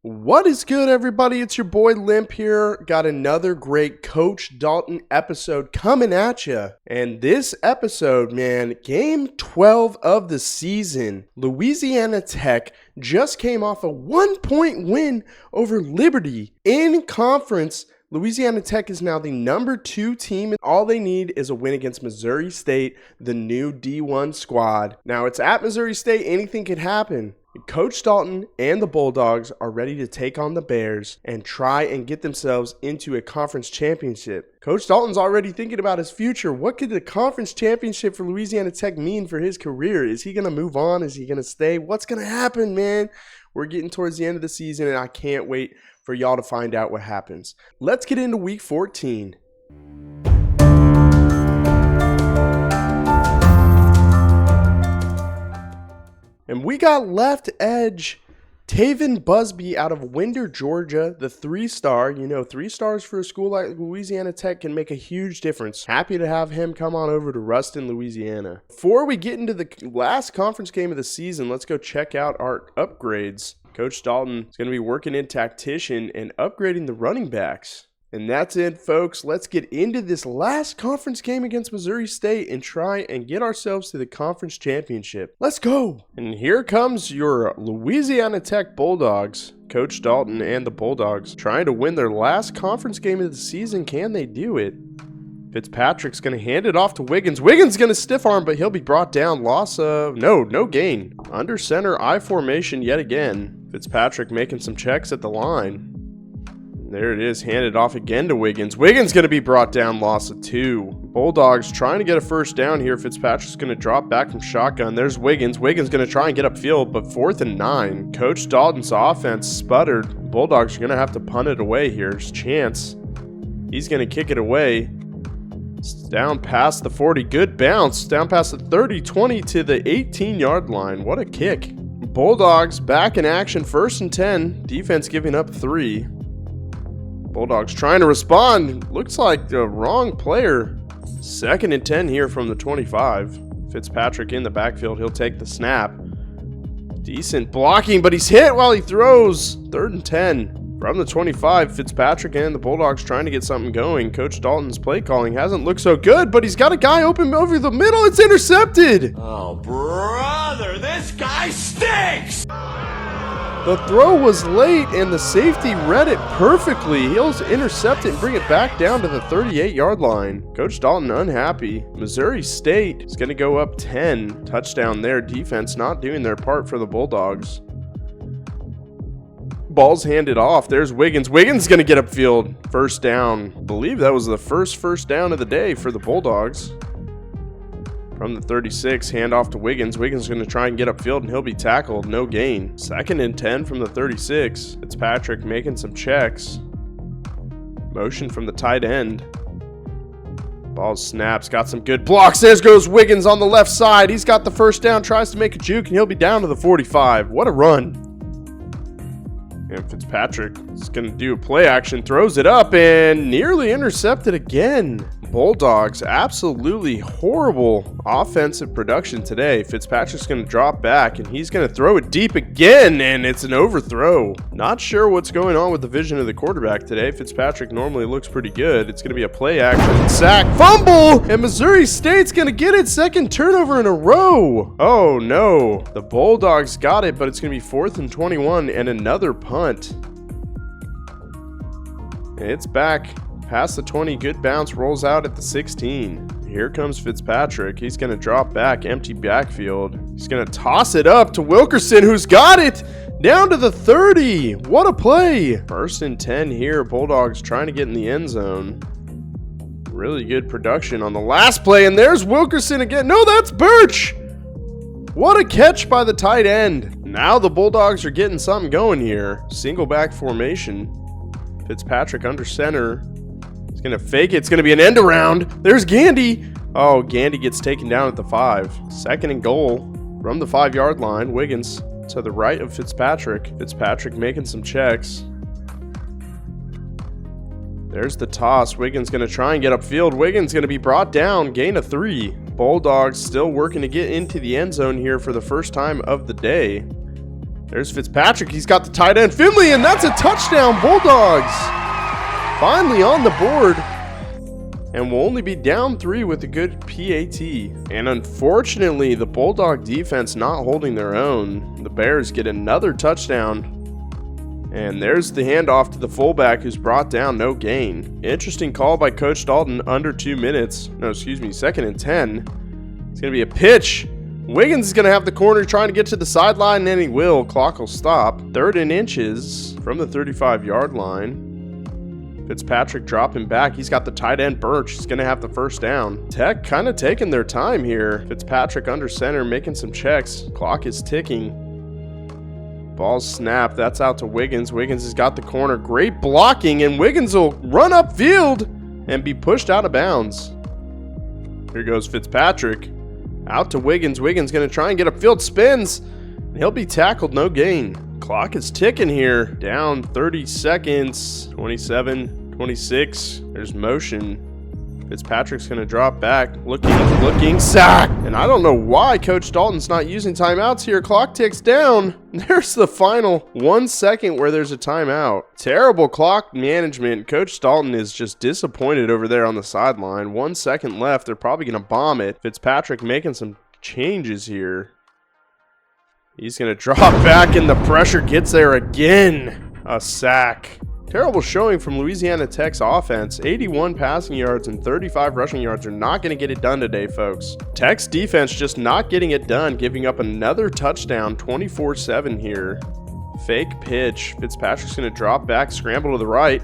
What is good, everybody? It's your boy Limp here. Got another great Coach Dalton episode coming at you. And this episode, man, game 12 of the season. Louisiana Tech just came off a 1-point win over Liberty in conference. Louisiana Tech is now the number 2 team, and all they need is a win against Missouri State, the new D1 squad. Now, it's at Missouri State. Anything could happen. Coach Dalton and the Bulldogs are ready to take on the Bears and try and get themselves into a conference championship. Coach Dalton's already thinking about his future. What could the conference championship for Louisiana Tech mean for his career? Is he going to move on? Is he going to stay? What's going to happen, man? We're getting towards the end of the season, and I can't wait for y'all to find out what happens. Let's get into week 14. And we got left edge Taven Busby out of Winder, Georgia, the 3-star. You know, 3 stars for a school like Louisiana Tech can make a huge difference. Happy to have him come on over to Ruston, Louisiana. Before we get into the last conference game of the season, let's go check out our upgrades. Coach Dalton is going to be working in tactician and upgrading the running backs. And that's it, folks. Let's get into this last conference game against Missouri State and try and get ourselves to the conference championship. Let's go. And here comes your Louisiana Tech Bulldogs. Coach Dalton and the Bulldogs trying to win their last conference game of the season. Can they do it? Fitzpatrick's going to hand it off to Wiggins. Wiggins going to stiff arm, but he'll be brought down. Loss of, no gain. Under center I formation yet again. Fitzpatrick making some checks at the line. There it is, handed off again to Wiggins. Wiggins going to be brought down, loss of 2. Bulldogs trying to get a first down here. Fitzpatrick's going to drop back from shotgun. There's Wiggins. Wiggins going to try and get upfield, but 4th and 9. Coach Dalton's offense sputtered. Bulldogs are going to have to punt it away here. There's Chance. He's going to kick it away. It's down past the 40. Good bounce. Down past the 30, 20 to the 18-yard line. What a kick. Bulldogs back in action. 1st and 10. Defense giving up 3. Bulldogs trying to respond. Looks like the wrong player. 2nd and 10 here from the 25. Fitzpatrick in the backfield. He'll take the snap. Decent blocking, but he's hit while he throws. 3rd and 10 from the 25. Fitzpatrick and the Bulldogs trying to get something going. Coach Dalton's play calling hasn't looked so good, but he's got a guy open over the middle. It's intercepted. Oh, brother, this guy stinks. The throw was late, and the safety read it perfectly. He'll intercept it and bring it back down to the 38-yard line. Coach Dalton unhappy. Missouri State is going to go up 10. Touchdown there. Defense not doing their part for the Bulldogs. Ball's handed off. There's Wiggins. Wiggins going to get upfield. 1st down. I believe that was the first down of the day for the Bulldogs. From the 36, handoff to Wiggins. Wiggins is going to try and get upfield, and he'll be tackled. No gain. 2nd and 10 from the 36. Fitzpatrick making some checks. Motion from the tight end. Ball snaps. Got some good blocks. There goes Wiggins on the left side. He's got the 1st down. Tries to make a juke, and he'll be down to the 45. What a run. And Fitzpatrick is going to do a play action. Throws it up and nearly intercepted again. Bulldogs, absolutely horrible offensive production today. Fitzpatrick's going to drop back, and he's going to throw it deep again, and it's an overthrow. Not sure what's going on with the vision of the quarterback today. Fitzpatrick normally looks pretty good. It's going to be a play action. Sack, fumble, and Missouri State's going to get it. 2nd turnover in a row. Oh, no. The Bulldogs got it, but it's going to be 4th and 21 and another punt. It's back. Past the 20, good bounce, rolls out at the 16. Here comes Fitzpatrick. He's going to drop back, empty backfield. He's going to toss it up to Wilkerson, who's got it down to the 30. What a play. 1st and 10 here. Bulldogs trying to get in the end zone. Really good production on the last play, and there's Wilkerson again. No, that's Birch. What a catch by the tight end. Now the Bulldogs are getting something going here. Single back formation. Fitzpatrick under center. He's going to fake it. It's going to be an end around. There's Gandy. Oh, Gandy gets taken down at the 5. 2nd and goal from the 5-yard line. Wiggins to the right of Fitzpatrick. Fitzpatrick making some checks. There's the toss. Wiggins going to try and get upfield. Wiggins going to be brought down. Gain of 3. Bulldogs still working to get into the end zone here for the first time of the day. There's Fitzpatrick. He's got the tight end, Finley, and that's a touchdown. Bulldogs finally on the board. And will only be down 3 with a good PAT. And unfortunately, the Bulldog defense not holding their own. The Bears get another touchdown. And there's the handoff to the fullback who's brought down, no gain. Interesting call by Coach Dalton, under 2 minutes. No, excuse me, 2nd and 10. It's going to be a pitch. Wiggins is going to have the corner trying to get to the sideline, and he will. Clock will stop. 3rd and inches from the 35-yard line. Fitzpatrick dropping back. He's got the tight end Birch. He's going to have the first down. Tech kind of taking their time here. Fitzpatrick under center, making some checks. Clock is ticking. Ball snapped. That's out to Wiggins. Wiggins has got the corner. Great blocking, and Wiggins will run upfield and be pushed out of bounds. Here goes Fitzpatrick. Out to Wiggins. Wiggins going to try and get upfield. Spins. And he'll be tackled. No gain. Clock is ticking here. Down 30 seconds. 27, 26. There's motion. Fitzpatrick's going to drop back. Looking. Sack. And I don't know why Coach Dalton's not using timeouts here. Clock ticks down. There's the final 1 second where there's a timeout. Terrible clock management. Coach Dalton is just disappointed over there on the sideline. 1 second left. They're probably going to bomb it. Fitzpatrick making some changes here. He's going to drop back, and the pressure gets there again. A sack. Terrible showing from Louisiana Tech's offense. 81 passing yards and 35 rushing yards are not going to get it done today, folks. Tech's defense just not getting it done, giving up another touchdown, 24-7 here. Fake pitch. Fitzpatrick's going to drop back, scramble to the right.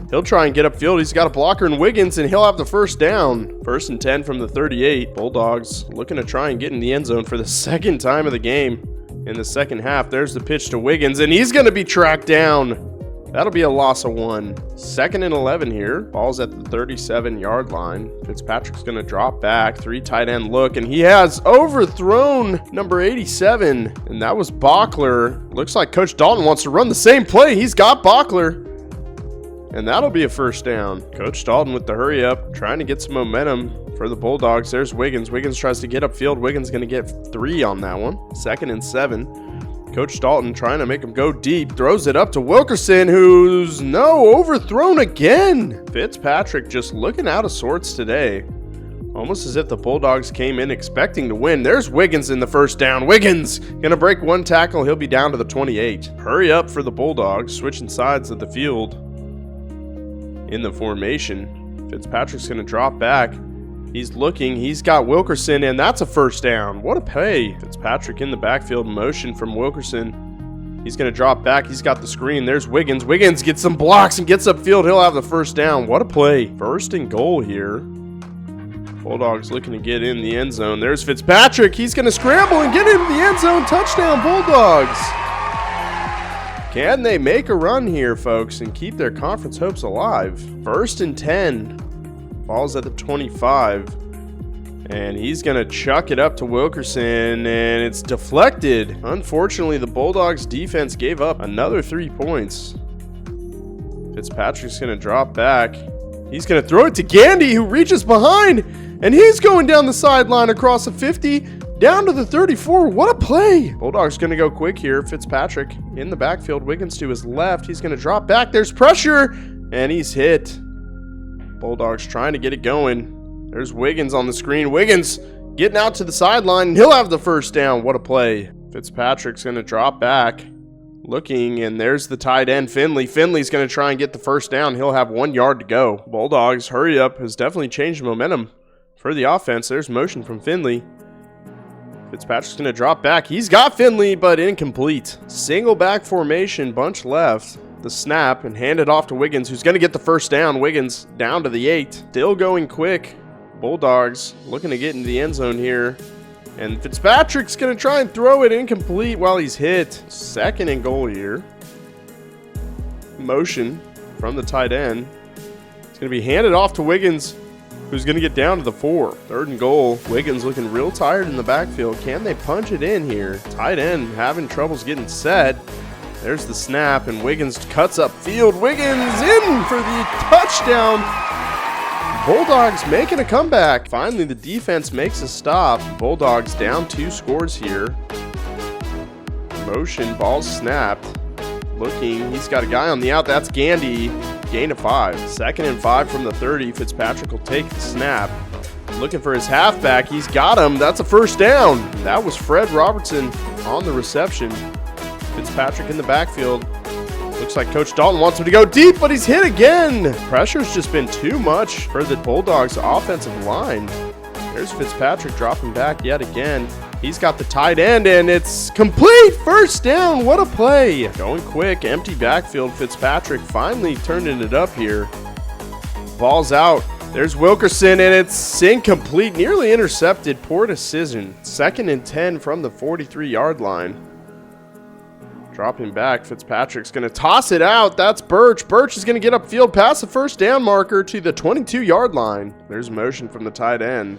He'll try and get upfield. He's got a blocker in Wiggins, and he'll have the first down. 1st and 10 from the 38. Bulldogs looking to try and get in the end zone for the 2nd time of the game. In the 2nd half, there's the pitch to Wiggins, and he's going to be tracked down. That'll be a loss of 1. 2nd and 11 here. Ball's at the 37-yard line. Fitzpatrick's going to drop back. 3 tight end look, and he has overthrown number 87. And that was Bachler. Looks like Coach Dalton wants to run the same play. He's got Bachler. And that'll be a first down. Coach Dalton with the hurry up, trying to get some momentum for the Bulldogs. There's Wiggins. Wiggins tries to get upfield. Wiggins going to get 3 on that one. 2nd and 7. Coach Dalton trying to make him go deep. Throws it up to Wilkerson, who's overthrown again. Fitzpatrick just looking out of sorts today. Almost as if the Bulldogs came in expecting to win. There's Wiggins in the first down. Wiggins gonna break 1 tackle. He'll be down to the 28. Hurry up for the Bulldogs. Switching sides of the field in the formation. Fitzpatrick's gonna drop back. He's looking. He's got Wilkerson, and that's a first down. What a play. Fitzpatrick in the backfield, motion from Wilkerson. He's going to drop back. He's got the screen. There's Wiggins. Wiggins gets some blocks and gets upfield. He'll have the first down. What a play. 1st and goal here. Bulldogs looking to get in the end zone. There's Fitzpatrick. He's going to scramble and get into the end zone. Touchdown, Bulldogs. Can they make a run here, folks, and keep their conference hopes alive? 1st and 10. Ball's at the 25, and he's going to chuck it up to Wilkerson, and it's deflected. Unfortunately, the Bulldogs defense gave up another 3 points. Fitzpatrick's going to drop back. He's going to throw it to Gandy, who reaches behind, and he's going down the sideline across the 50, down to the 34. What a play. Bulldogs going to go quick here. Fitzpatrick in the backfield. Wiggins to his left. He's going to drop back. There's pressure, and he's hit. Bulldogs trying to get it going. There's Wiggins on the screen. Wiggins getting out to the sideline, and he'll have the first down. What a play. Fitzpatrick's going to drop back. Looking, and there's the tight end, Finley. Finley's going to try and get the first down. He'll have 1 yard to go. Bulldogs, hurry up, has definitely changed momentum for the offense. There's motion from Finley. Fitzpatrick's going to drop back. He's got Finley, but incomplete. Single back formation, bunch left. The snap and hand it off to Wiggins, who's going to get the first down. Wiggins down to the 8. Still going quick. Bulldogs looking to get into the end zone here. And Fitzpatrick's going to try and throw it incomplete while he's hit. 2nd and goal here. Motion from the tight end. It's going to be handed off to Wiggins, who's going to get down to the 4. 3rd and goal. Wiggins looking real tired in the backfield. Can they punch it in here? Tight end having troubles getting set. There's the snap, and Wiggins cuts up field. Wiggins in for the touchdown. Bulldogs making a comeback. Finally, the defense makes a stop. Bulldogs down 2 scores here. Motion, ball snapped. Looking, he's got a guy on the out. That's Gandy. Gain of 5. 2nd and 5 from the 30. Fitzpatrick will take the snap. Looking for his halfback. He's got him. That's a first down. That was Fred Robertson on the reception. Fitzpatrick in the backfield. Looks like Coach Dalton wants him to go deep, but he's hit again. Pressure's just been too much for the Bulldogs offensive line. There's Fitzpatrick dropping back yet again. He's got the tight end, and it's complete. First down. What a play. Going quick. Empty backfield. Fitzpatrick finally turning it up here. Ball's out. There's Wilkerson, and it's incomplete. Nearly intercepted. Poor decision. 2nd and 10 from the 43-yard line. Dropping back. Fitzpatrick's going to toss it out. That's Birch. Birch is going to get upfield past the first down marker to the 22-yard line. There's motion from the tight end.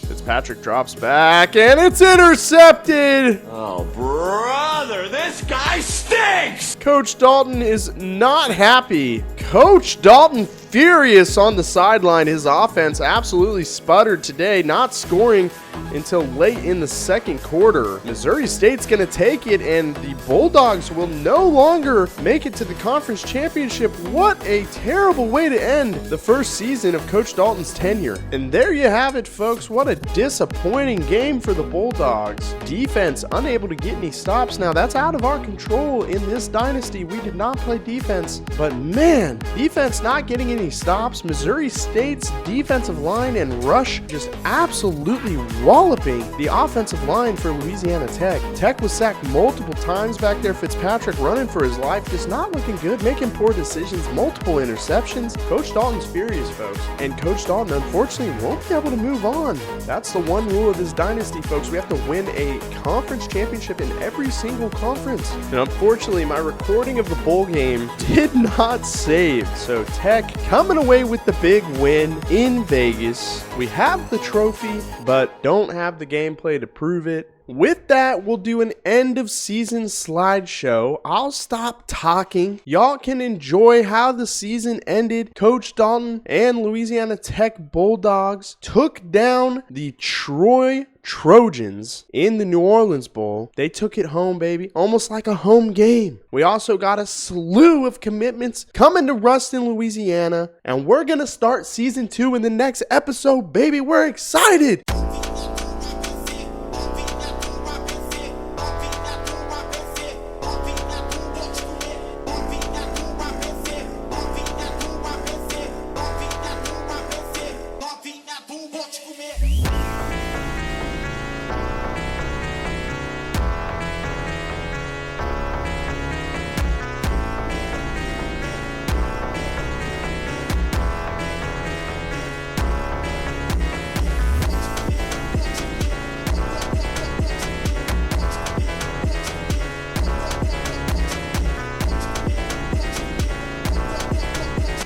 Fitzpatrick drops back, and it's intercepted. Oh, brother, this guy stinks! Coach Dalton is not happy. Coach Dalton furious on the sideline. His offense absolutely sputtered today, not scoring until late in the second quarter. Missouri State's going to take it, and the Bulldogs will no longer make it to the conference championship. What a terrible way to end the first season of Coach Dalton's tenure. And there you have it, folks. What a disappointing game for the Bulldogs. Defense unable to get any stops. Now, that's out of our control in this dynasty. We did not play defense, but man, defense not getting any stops. Missouri State's defensive line and rush just absolutely walloping the offensive line for Louisiana Tech. Tech was sacked multiple times back there. Fitzpatrick running for his life, just not looking good, making poor decisions, multiple interceptions. Coach Dalton's furious, folks, and Coach Dalton unfortunately won't be able to move on. That's the one rule of this dynasty, folks. We have to win a conference championship in every single conference. And unfortunately, my recording of the bowl game did not save. So Tech coming away with the big win in Vegas. We have the trophy, but don't have the gameplay to prove it. With that, we'll do an end of season slideshow. I'll stop talking. Y'all can enjoy how the season ended. Coach Dalton and Louisiana Tech Bulldogs took down the Troy Trojans in the New Orleans Bowl. They took it home, baby, almost like a home game. We also got a slew of commitments coming to Ruston, Louisiana, and we're gonna start season 2 in the next episode, baby. We're excited.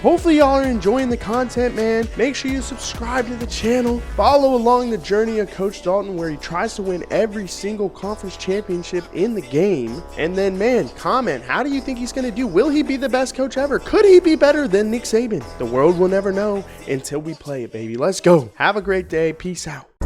Hopefully y'all are enjoying the content, man. Make sure you subscribe to the channel. Follow along the journey of Coach Dalton, where he tries to win every single conference championship in the game. And then, man, comment. How do you think he's going to do? Will he be the best coach ever? Could he be better than Nick Saban? The world will never know until we play it, baby. Let's go. Have a great day. Peace out.